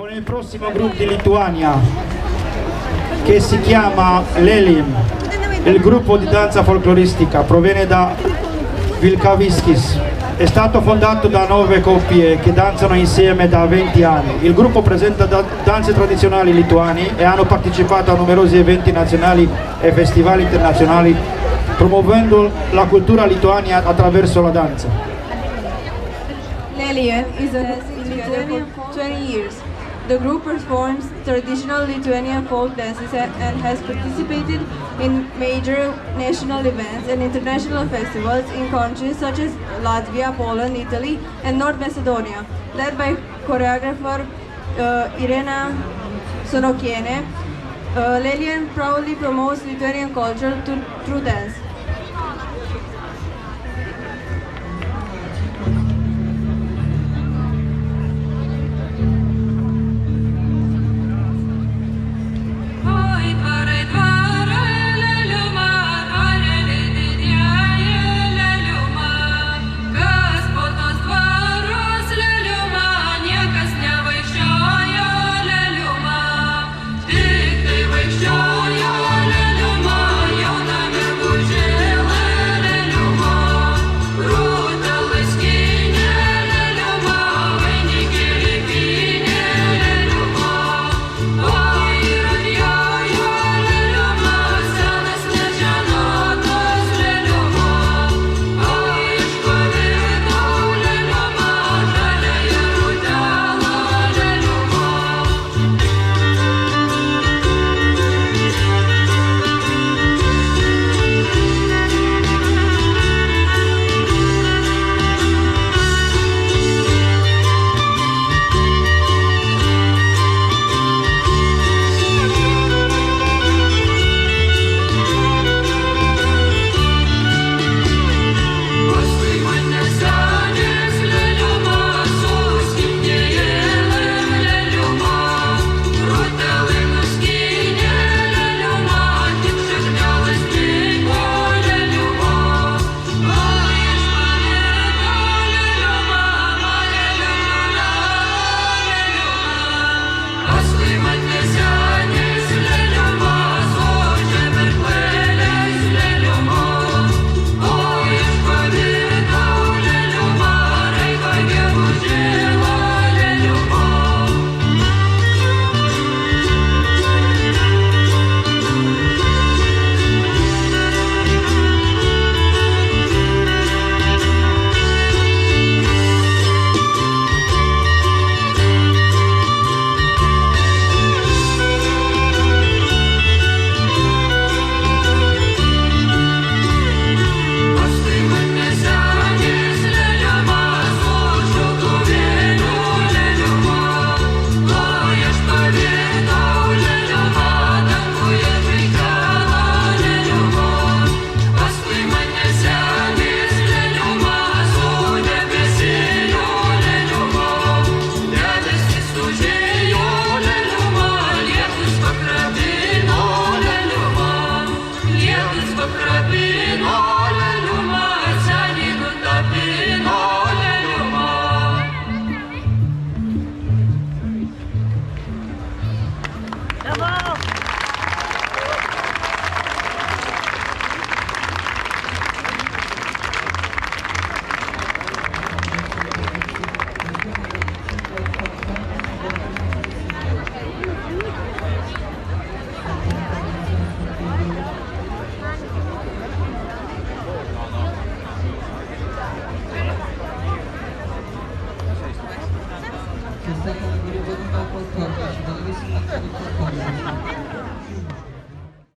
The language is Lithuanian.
con il prossimo gruppo di Lituania che si chiama Lelim. Il gruppo di danza folcloristica proviene da Vilkaviškis. È stato fondato da 9 coppie che danzano insieme da 20 anni. Il gruppo presenta danze tradizionali lituani e hanno partecipato a numerosi eventi nazionali e festival internazionali promuovendo la cultura lituana attraverso la danza. Lelian is a Lithuanian for 20 years. The group performs traditional Lithuanian folk dances and has participated in major national events and international festivals in countries such as Latvia, Poland, Italy, and North Macedonia. Led by choreographer Irena Sonokiene, Lelian proudly promotes Lithuanian culture through dance. Questa categoria voluntaria qualcosa, ci dà